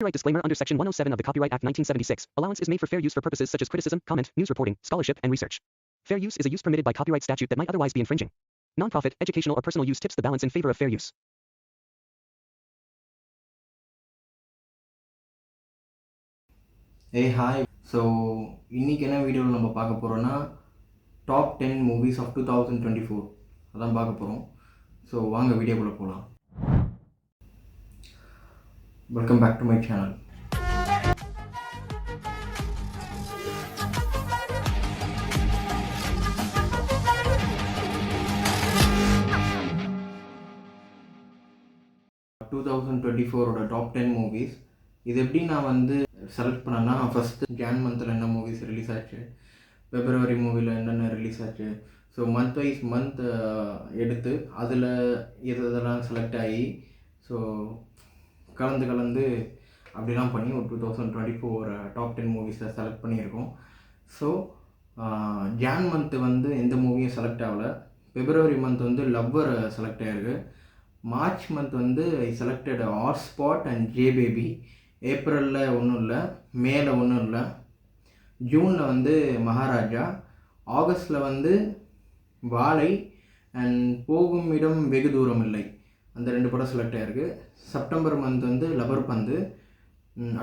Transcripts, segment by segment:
Copyright disclaimer under Section 107 of the Copyright Act 1976. Allowance is made for fair use for purposes such as criticism, comment, news reporting, scholarship, and research. Fair use is a use permitted by copyright statute that might otherwise be infringing. Non-profit, educational, or personal use tips the balance in favor of fair use. Hey hi. So இன்னைக்கு என்ன வீடியோவில் நம்ம பார்க்க போகிறோன்னா top 10 movies of 2024 அதான் பார்க்க போகிறோம். So வாங்க வீடியோக்குள்ளே போகலாம். Welcome back to my channel. Two thousand twenty ஃபோரோட டாப் 10 மூவிஸ் இது எப்படி நான் வந்து செலக்ட் பண்ணேன்னா, ஃபஸ்ட்டு ஜான் மந்தில் என்ன மூவிஸ் ரிலீஸ் ஆச்சு, பிப்ரவரி மூவியில் என்னென்ன ரிலீஸ் ஆச்சு, ஸோ மந்த் வைஸ் மந்த் எடுத்து அதில் இதெல்லாம் செலக்ட் ஆகி ஸோ கலந்து அப்படிலாம் பண்ணி ஒரு 2024 டாப் 10 மூவிஸை செலக்ட் பண்ணியிருக்கோம். ஸோ ஜான் மந்த்து வந்து எந்த மூவியும் செலக்ட் ஆகலை. பிப்ரவரி மந்த் வந்து லவ்வர் செலக்ட் ஆகிருக்கு. மார்ச் மந்த் வந்து I selected our spot and J Baby. ஏப்ரலில் ஒன்றும் இல்லை, மேல ஒன்றும் இல்லை. ஜூனில் வந்து மகாராஜா. ஆகஸ்டில் வந்து வாழை அண்ட் போகும் இடம் வெகு தூரம் இல்லை, அந்த 2 படம் செலக்ட் ஆகிருக்கு. செப்டம்பர் மந்த் வந்து லவர் பந்து.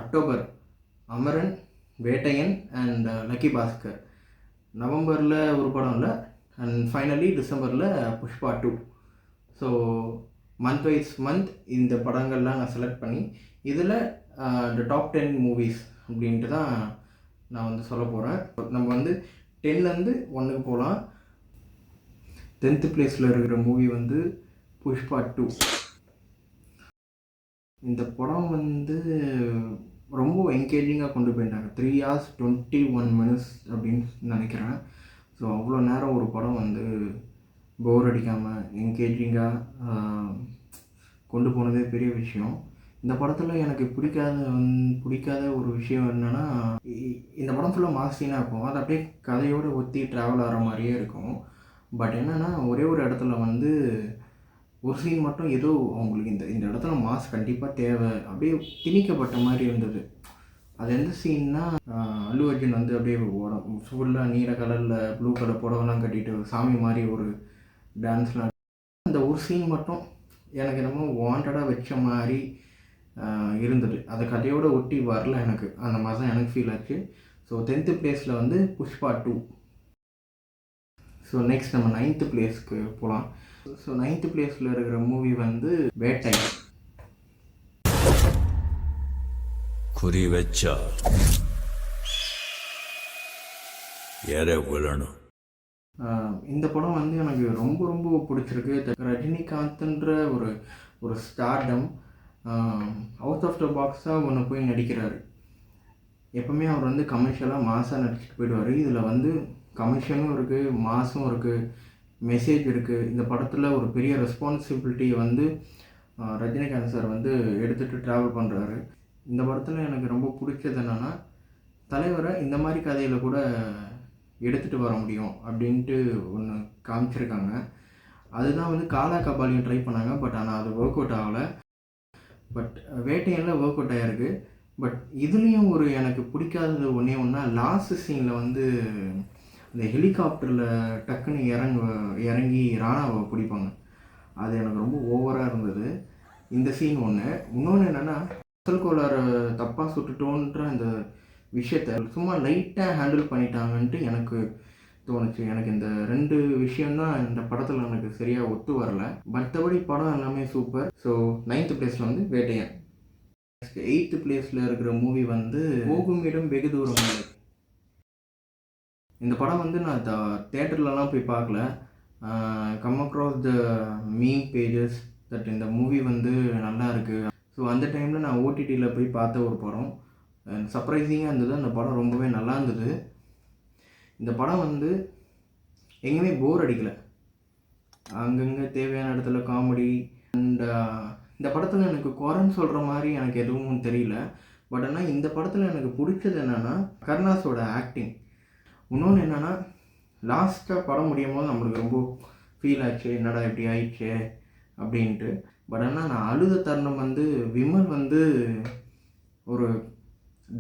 October Amaran, Vettaiyan and Lucky Baskhar. நவம்பரில் ஒரு படம் இல்லை. அண்ட் ஃபைனலி டிசம்பரில் Pushpa 2. So month wise month இந்த படங்கள்லாம் நான் செலக்ட் பண்ணி இதில் இந்த டாப் 10 மூவிஸ் அப்படின்ட்டு தான் நான் வந்து சொல்ல போகிறேன். நம்ம வந்து 10லேருந்து 1க்கு போகலாம். 10th பிளேஸில் இருக்கிற மூவி வந்து புஷ்பா 2. இந்த படம் வந்து ரொம்ப என்கேஜிங்காக கொண்டு போயிட்டாங்க. 3 hours 21 minutes அப்படின்னு நினைக்கிறேன். ஸோ அவ்வளோ நேரம் ஒரு படம் வந்து போர் அடிக்காமல் என்கேஜிங்காக கொண்டு போனதே பெரிய விஷயம். இந்த படத்தில் எனக்கு பிடிக்காத ஒரு விஷயம் என்னென்னா, இந்த படம் ஃபுல்லாக மாஸீனாக இருக்கும். அது அப்படியே கதையோடு ஒத்தி ட்ராவல் ஆகிற மாதிரியே இருக்கும். பட் என்னென்னா, ஒரே ஒரு இடத்துல வந்து ஒரு சீன் மட்டும் ஏதோ அவங்களுக்கு இந்த இடத்துல மாஸ் கண்டிப்பாக தேவை அப்படியே திணிக்கப்பட்ட மாதிரி இருந்தது. அது எந்த சீன்னா, அல்லு அர்ஜுன் வந்து அப்படியே ஃபுல்லாக நீல கலரில் ப்ளூ கலர் புடவெல்லாம் கட்டிட்டு சாமி மாதிரி ஒரு டான்ஸ்லாம். அந்த ஒரு சீன் மட்டும் எனக்கு என்னமோ வாண்டடாக வச்ச மாதிரி இருந்தது. அது கதையோடு ஒட்டி வரல எனக்கு. அந்த மாதிரி தான் எனக்கு ஃபீல் ஆச்சு. ஸோ 10th பிளேஸில் வந்து புஷ்பா 2. ஸோ நெக்ஸ்ட் நம்ம 9th பிளேஸ்க்கு போகலாம். ஸோ 9th பிளேஸில் இருக்கிற மூவி வந்து வேட்டை. குறி வச்சா விழணும். இந்த படம் வந்து எனக்கு ரொம்ப பிடிச்சிருக்கு. ரஜினிகாந்த்ன்ற ஒரு ஸ்டார்டம் அவுட் ஆஃப் த பாக்ஸாக ஒன்று போய் நடிக்கிறாரு. எப்போவுமே அவர் வந்து கமர்ஷியலாக மாஸாக நடிச்சுட்டு போயிடுவார். இதில் வந்து கமர்ஷியலும் இருக்குது, மாஸும் இருக்குது, மெசேஜ் இருக்குது. இந்த படத்தில் ஒரு பெரிய ரெஸ்பான்சிபிலிட்டியை வந்து ரஜினிகாந்த் சார் வந்து எடுத்துகிட்டு ட்ராவல் பண்ணுறாரு. இந்த படத்தில் எனக்கு ரொம்ப பிடிச்சது என்னென்னா, தலைவரை இந்த மாதிரி கதையில் கூட எடுத்துகிட்டு வர முடியும் அப்படின்ட்டு ஒன்று காமிச்சிருக்காங்க. அதுதான் வந்து காலா கபாலியும் ட்ரை பண்ணாங்க. பட் ஆனால் அது ஒர்க் அவுட் ஆகலை. பட் வேட்டையெல்லாம் ஒர்க் அவுட் ஆகிருக்கு. பட் இதுலேயும் ஒரு எனக்கு பிடிக்காதது ஒன்றா, லாஸ்ட் சீனில் வந்து இந்த ஹெலிகாப்டரில் டக்குன்னு இறங்கி ராணாவை பிடிப்பாங்க. அது எனக்கு ரொம்ப ஓவராக இருந்தது. இந்த சீன் ஒன்று. இன்னொன்று என்னென்னா, அசல் கோளாறு தப்பாக சுட்டுட்டோன்ற அந்த விஷயத்தை சும்மா லைட்டாக ஹேண்டில் பண்ணிட்டாங்கன்ட்டு எனக்கு தோணுச்சு. எனக்கு இந்த 2 விஷயந்தான் இந்த படத்தில் எனக்கு சரியாக ஒத்து வரல. மற்றபடி படம் எல்லாமே சூப்பர். ஸோ 9th பிளேஸில் வந்து வேட்டையன். 8th பிளேஸில் இருக்கிற மூவி வந்து போகும் இடம் வெகு தூரம் இல்லை. இந்த படம் வந்து நான் தேட்டர்லலாம் போய் பார்க்கல. Come across the meme pages that இந்த மூவி வந்து நல்லா இருக்குது. ஸோ அந்த டைமில் நான் ஓடிடியில் போய் பார்த்த ஒரு படம். சர்ப்ரைசிங்காக இருந்தது. அந்த படம் ரொம்பவே நல்லா இருந்தது. இந்த படம் வந்து எங்கேயுமே போர் அடிக்கலை. அங்கங்கே தேவையான இடத்துல காமெடி அண்ட் இந்த படத்தில் எனக்கு குறைன்னு சொல்கிற மாதிரி எனக்கு எதுவும் தெரியல. பட் ஆனால் இந்த படத்தில் எனக்கு பிடிச்சது என்னென்னா, கருணாஸோட ஆக்டிங். இன்னொன்று என்னென்னா, லாஸ்ட்டாக படம் முடியும் போது நம்மளுக்கு ரொம்ப ஃபீல் ஆச்சு, என்னடா இப்படி ஆயிடுச்சு அப்படின்ட்டு. பட் ஆனால் நான் அழுத தருணம் வந்து விமல் வந்து ஒரு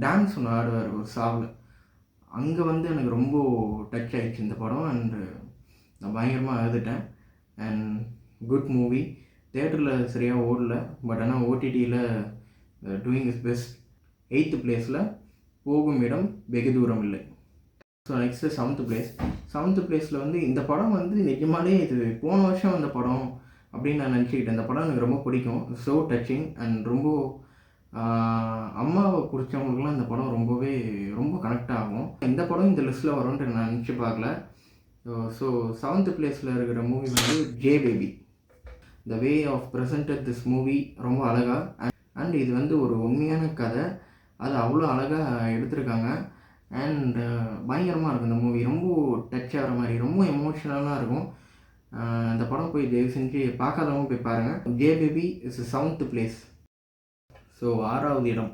டான்ஸ் ஒன்று ஆடுவார் ஒரு சாவில். அங்கே வந்து எனக்கு ரொம்ப டச் ஆகிடுச்சு இந்த படம். அண்டு நான் பயங்கரமாக அழுதுட்டேன். And good movie. தேட்டரில் சரியாக ஓடல, பட் ஆனால் ஓடிடியில் டூயிங் இஸ் பெஸ்ட். 8th பிளேஸில் போகும் இடம் வெகு தூரம் இல்லை. ஸோ நெக்ஸ்ட்டு 7th பிளேஸில் வந்து இந்த படம் வந்து நிஜமாலே இது போன வருஷம் வந்த படம் அப்படின்னு நான் நினச்சிக்கிட்டேன். இந்த படம் எனக்கு ரொம்ப பிடிக்கும். ஸோ டச்சிங் அண்ட் ரொம்ப அம்மாவை பிடிச்சவங்களுக்குலாம் இந்த படம் ரொம்ப கனெக்ட் ஆகும். இந்த படம் இந்த லிஸ்ட்டில் வரும்ன்ட்டு நான் நினச்சி பார்க்கல. ஸோ 7th பிளேஸில் இருக்கிற மூவி வந்து J Baby. The way of presented this movie ரொம்ப அழகாக அண்ட் இது வந்து ஒரு உண்மையான கதை. அது அவ்வளோ அழகாக எடுத்திருக்காங்க. அண்ட் பயங்கரமாக இருக்கும் இந்த மூவி. ரொம்ப டச் ஆகிற மாதிரி, ரொம்ப எமோஷ்னலாக இருக்கும். இந்த படம் போய் தயவு செஞ்சு பார்க்காதவங்க போய் பாருங்கள். J baby is 7th place. So 6வது இடம்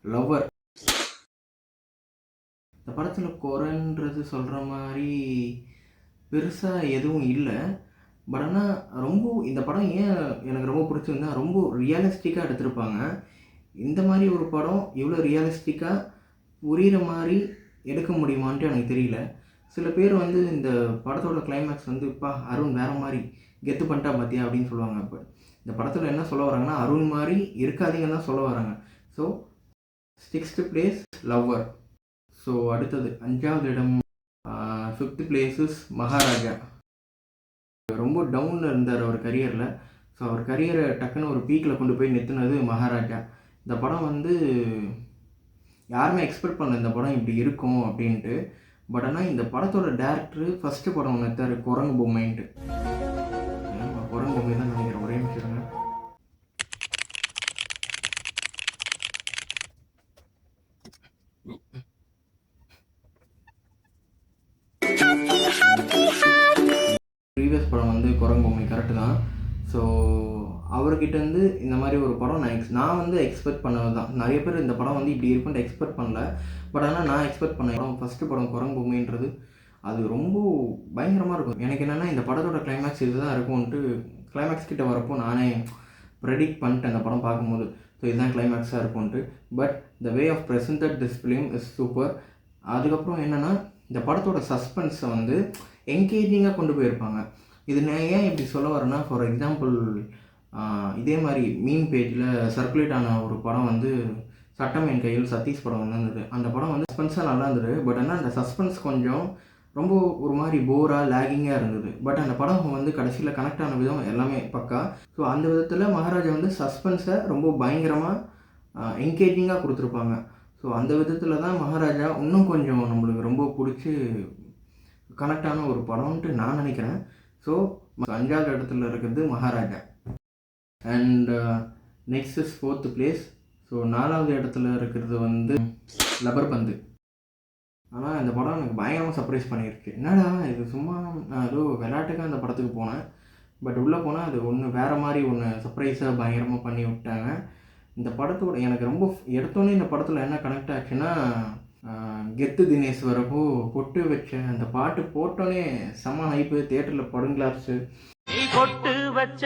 லவ்வர். இந்த படத்தில் குறைன்றது சொல்கிற மாதிரி பெருசாக எதுவும் இல்லை. பட் ஆனால் இந்த படம் ஏன் எனக்கு ரொம்ப பிடிச்சிருந்தா, ரொம்ப ரியலிஸ்டிக்காக எடுத்திருப்பாங்க. இந்த மாதிரி ஒரு படம் இவ்வளோ ரியலிஸ்டிக்காக புரிகிற மாதிரி எடுக்க முடியுமான்ட்டு எனக்கு தெரியல. சில பேர் வந்து இந்த படத்தோட கிளைமேக்ஸ் வந்து அருண் வேறு மாதிரி கெத்து பண்ணிட்டா பார்த்தியா அப்படின்னு சொல்லுவாங்க. இப்போ இந்த படத்தில் என்ன சொல்ல வராங்கன்னா, அருண் மாதிரி இருக்காதீங்கன்னு தான் சொல்ல வராங்க. So 6th place lover. So அடுத்தது 5வது இடம் 5th பிளேஸஸ் மகாராஜா. ரொம்ப டவுனில் இருந்தார் அவர் கரியரில். ஸோ அவர் கரியரை டக்குன்னு ஒரு பீக்கில் கொண்டு போய் நிறுத்தினது மகாராஜா. இந்த படம் வந்து யாருமே எக்ஸ்பெக்ட் பண்ணல இந்த படம் இப்படி இருக்கும் அப்படின்ட்டு. பட் ஆனால் இந்த படத்தோட டேரக்டரு ஃபஸ்ட்டு படம் ஒன்று எடுத்தார், குரங்கு பொம்மைன்ட்டு. குரங்கு பொம்மை தான் நினைக்கிறேன். ஒரே நிமிஷம். ப்ரீவியஸ் படம் வந்து குரங்கு பொம்மை கரெக்டு தான். ஸோ அவர்கிட்டேருந்து இந்த மாதிரி ஒரு படம் நான் வந்து எக்ஸ்பெக்ட் பண்ணது தான். நிறைய பேர் இந்த படம் வந்து இப்படி இருக்குன்ட்டு எக்ஸ்பெக்ட் பண்ணல. பட் ஆனால் நான் எக்ஸ்பெக்ட் பண்ண படம் ஃபஸ்ட்டு படம் குரங்கு பொம்மைன்றது அது ரொம்ப பயங்கரமாக இருக்கும். எனக்கு என்னென்னா இந்த படத்தோட கிளைமேக்ஸ் இதுதான் இருக்கும்ன்ட்டு கிளைமேக்ஸ் கிட்ட வரப்போ நானே ப்ரெடிக்ட் பண்ணிட்டேன் அந்த படம் பார்க்கும்போது. ஸோ இதுதான் கிளைமேக்ஸாக இருக்கும்ன்ட்டு. But the way of presented this film is super. அதுக்கப்புறம் என்னென்னா இந்த படத்தோட சஸ்பென்ஸை வந்து என்கேஜிங்காக கொண்டு போயிருப்பாங்க. இது நான் ஏன் இப்படி சொல்ல வரேன்னா, ஃபார் எக்ஸாம்பிள் இதே மாதிரி மீன் பேஜில் சர்க்குலேட் ஆன ஒரு படம் வந்து சட்டம் என் கையில், சதீஷ் படம் வந்து இருந்தது. அந்த படம் வந்து சஸ்பென்ஸாக நல்லா இருந்தது. பட் ஆனால் அந்த சஸ்பென்ஸ் கொஞ்சம் ரொம்ப ஒரு மாதிரி போராக லேகிங்காக இருந்தது. பட் அந்த படம் வந்து கடைசியில் கனெக்ட் ஆன விதம் எல்லாமே பக்கா. ஸோ அந்த விதத்தில் மகாராஜா வந்து சஸ்பென்ஸை ரொம்ப பயங்கரமாக என்கேஜிங்காக கொடுத்துருப்பாங்க. ஸோ அந்த விதத்தில் தான் மகாராஜா இன்னும் கொஞ்சம் நம்மளுக்கு ரொம்ப பிடிச்சி கனெக்டான ஒரு படம்ன்ட்டு நான் நினைக்கிறேன். ஸோ 5வது இடத்துல இருக்கிறது Maharaja. And next is 4th place. So 4வது இடத்துல இருக்கிறது வந்து லப்பர் பந்து. ஆனால் இந்த படம் எனக்கு பயங்கரமாக சர்ப்ரைஸ் பண்ணியிருக்கு. என்னடா இது சும்மா நான் ஏதோ விளையாட்டுக்காக அந்த படத்துக்கு போனேன். பட் உள்ளே போனால் அது வேறு மாதிரி சர்ப்ரைஸாக பயங்கரமாக பண்ணி விட்டாங்க. இந்த படத்தோட எனக்கு ரொம்ப எடுத்தோன்னே இந்த படத்தில் என்ன கனெக்ட் ஆச்சுன்னா, கெத்து தினேஷ் வரப்போ பொட்டு வச்ச அந்த பாட்டு போட்டோன்னே செம்ம ஹைப்பு. தியேட்டரில் படுங்கிளாச்சு. பொட்டு வச்ச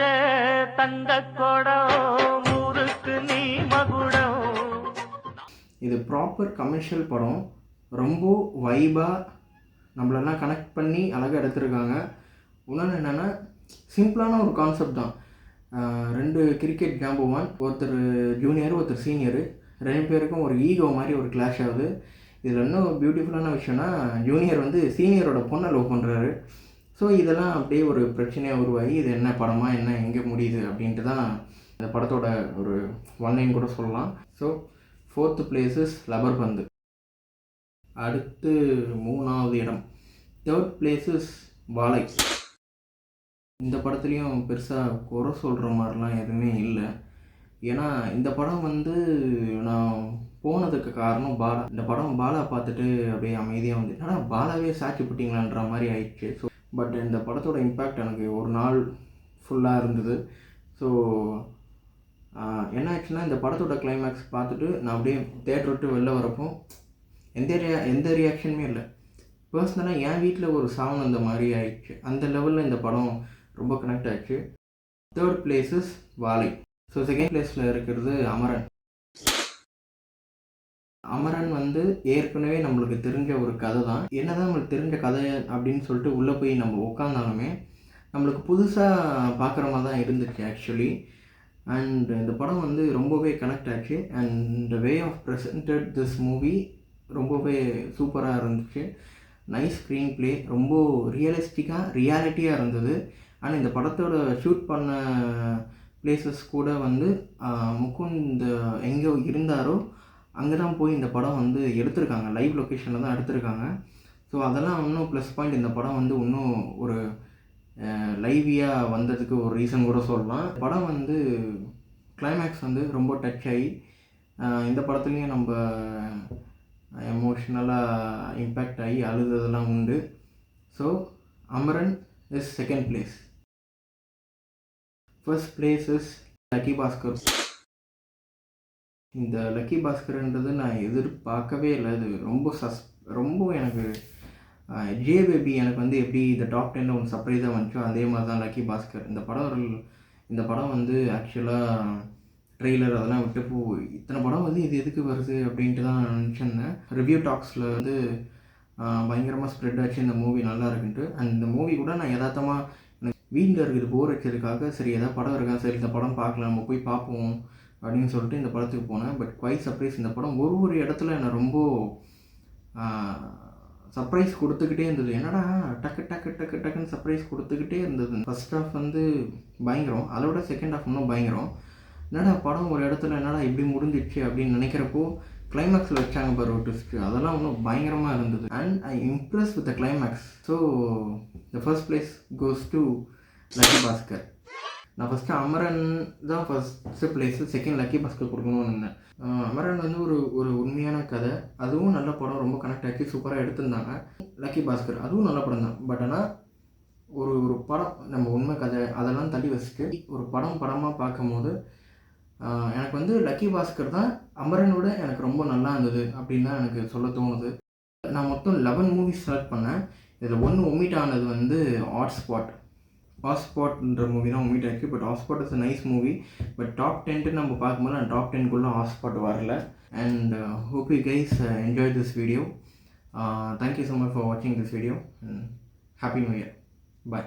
தங்க கொடம் ஊருக்கு நீ மகுடம். இது ப்ராப்பர் கமர்ஷியல் படம். ரொம்ப வைபாக நம்மளெல்லாம் கனெக்ட் பண்ணி அழகாக எடுத்திருக்காங்க. இன்னொன்று என்னென்னா, சிம்பிளான ஒரு கான்செப்ட் தான். 2 கிரிக்கெட் ஜாம்பவான், ஒருத்தர் ஜூனியர் ஒருத்தர் சீனியரு, 2 பேருக்கும் ஒரு ஈகோ மாதிரி ஒரு கிளாஷ் ஆகுது. இதில் இன்னும் பியூட்டிஃபுல்லான விஷயம்னா, ஜூனியர் வந்து சீனியரோட பொண்ணை லவ் பண்ணுறாரு. ஸோ இதெல்லாம் அப்படியே ஒரு பிரச்சனையாக உருவாகி இது என்ன படமா, என்ன எங்கே முடியுது அப்படின்ட்டு தான் இந்த படத்தோட ஒரு ஒன்லைன் கூட சொல்லலாம். ஸோ 4th பிளேஸஸ் லப்பர் பந்து. அடுத்து 3வது இடம் 3rd பிளேஸஸ் வாழை. இந்த படத்துலேயும் பெருசாக குறை சொல்கிற மாதிரிலாம் எதுவுமே இல்லை. ஏன்னா இந்த படம் வந்து நான் போனதுக்கு காரணம் பாலா. இந்த படம் பாலா பார்த்துட்டு அப்படியே அமைதியாக வந்து என்னடா பாலாவே சாட்சி போட்டிங்களான்ற மாதிரி ஆயிடுச்சு. ஸோ பட் இந்த படத்தோட இம்பேக்ட் எனக்கு ஒரு நாள் ஃபுல்லாக இருந்தது. ஸோ என்ன ஆச்சுன்னா, இந்த படத்தோட கிளைமேக்ஸ் பார்த்துட்டு நான் அப்படியே தேட்டர் விட்டு வெளில வரப்போ எந்த ரியாக்ஷனுமே இல்லை. பர்சனலாக என் வீட்டில் ஒரு சவுண்ட் அந்த மாதிரி ஆயிடுச்சு. அந்த லெவலில் இந்த படம் ரொம்ப கனெக்ட் ஆகிடுச்சு. 3rd பிளேஸஸ் வாழை. ஸோ 2nd பிளேஸில் இருக்கிறது அமரன். அமரன் வந்து ஏற்கனவே நம்மளுக்கு தெரிஞ்ச ஒரு கதை தான். என்னதான் நம்மளுக்கு தெரிஞ்ச கதை அப்படின்னு சொல்லிட்டு உள்ளே போய் நம்ம உட்காந்தாலுமே நம்மளுக்கு புதுசாக பார்க்குற மாதிரி தான் இருந்துச்சு ஆக்சுவலி. அண்ட் இந்த படம் வந்து ரொம்பவே கனெக்ட் ஆச்சு. And the way of presented this movie ரொம்பவே சூப்பராக இருந்துச்சு. நைஸ் ஸ்க்ரீன் ப்ளே, ரொம்ப ரியலிஸ்டிக்காக ரியாலிட்டியாக இருந்தது. ஆனால் இந்த படத்தோட ஷூட் பண்ண பிளேசஸ் கூட வந்து முகுந்த் எங்கே இருந்தாரோ அங்கே தான் போய் இந்த படம் வந்து எடுத்திருக்காங்க. லைவ் லொக்கேஷனில் தான் எடுத்திருக்காங்க. ஸோ அதெல்லாம் இன்னும் ப்ளஸ் பாயிண்ட். இந்த படம் வந்து இன்னும் ஒரு லைவியாக வந்ததுக்கு ஒரு ரீசன் கூட சொல்லலாம். படம் வந்து கிளைமேக்ஸ் வந்து ரொம்ப டச் ஆகி இந்த படத்துலேயும் நம்ம எமோஷ்னலாக இம்பேக்ட் ஆகி அழுததெல்லாம் உண்டு. So Amaran is second place. First place is lucky Bhaskar. இந்த லக்கி பாஸ்கர்ன்றது நான் எதிர்பார்க்கவே இல்லை. இது ரொம்ப எனக்கு ஜே பேபி எனக்கு வந்து எப்படி இந்த டாப் 10ல் ஒன்று சர்ப்ரைஸாக வந்துச்சோ அதே மாதிரி தான் லக்கி பாஸ்கர். இந்த படம் வந்து ஆக்சுவலாக ட்ரெய்லர் அதெல்லாம் விட்டப்போ இத்தனை படம் வந்து இது எதுக்கு வருது அப்படின்ட்டு தான் நான் நினச்சிருந்தேன். ரிவ்யூ டாக்ஸில் வந்து பயங்கரமாக ஸ்ப்ரெட் ஆச்சு இந்த மூவி நல்லா இருக்குன்ட்டு. அண்ட் இந்த மூவி கூட நான் யதார்த்தமாக எனக்கு வீட்டில் இருக்குது போர் வச்சதுக்காக சரி எதாவது படம் இருக்கா, சரி இந்த படம் பார்க்கலாம் நம்ம போய் பார்ப்போம் அப்படின்னு சொல்லிட்டு இந்த படத்துக்கு போனேன். But quite surprise. இந்த படம் ஒரு இடத்துல என்னை ரொம்ப சர்ப்ரைஸ் கொடுத்துக்கிட்டே இருந்தது. என்னடா டக்குன்னு சர்ப்ரைஸ் கொடுத்துக்கிட்டே இருந்தது. ஃபர்ஸ்ட் ஹாஃப் வந்து பயங்கரம், அதோட செகண்ட் ஹாஃப் இன்னும் பயங்கரம். என்னடா படம் ஒரு இடத்துல என்னடா இப்படி முடிஞ்சிடுச்சு அப்படின்னு நினைக்கிறப்போ கிளைமேக்ஸில் வச்சாங்க பாரு ஒரு ட்விஸ்ட்டு, அதெல்லாம் இன்னும் பயங்கரமாக இருந்தது. And I Impress with the climax. So the first place goes to lucky Bhaskar. நான் ஃபஸ்ட்டு அமரன் தான் first place, second lucky Bhaskar கொடுக்கணும்னு இருந்தேன். அமரன் வந்து ஒரு உண்மையான கதை, அதுவும் நல்ல படம், ரொம்ப கனெக்ட் ஆச்சு, சூப்பராக எடுத்திருந்தாங்க. லக்கி பாஸ்கர் அதுவும் நல்ல படம் தான். பட் ஆனால் ஒரு படம் நம்ம உண்மை கதை அதெல்லாம் தள்ளி வச்சுட்டு ஒரு படமாக பார்க்கும்போது எனக்கு வந்து லக்கி பாஸ்கர் தான் அமரனோட எனக்கு ரொம்ப நல்லா இருந்தது அப்படின்னு தான் எனக்கு சொல்ல தோணுது. நான் மொத்தம் 11 மூவிஸ் செலக்ட் பண்ணேன். இதில் ஒன்று ஒமிட் ஆனது வந்து ஹாட்ஸ்பாட்ன்ற மூவி தான் ஒமிட் ஆச்சு. But hotspot is a nice movie. But top 10 நம்ம பார்க்கும்போது நான் டாப் 10குள்ளே ஹாட்ஸ்பாட் வரல. And hope you guys enjoy this video. Thank you so much for watching this video and happy new year. Bye.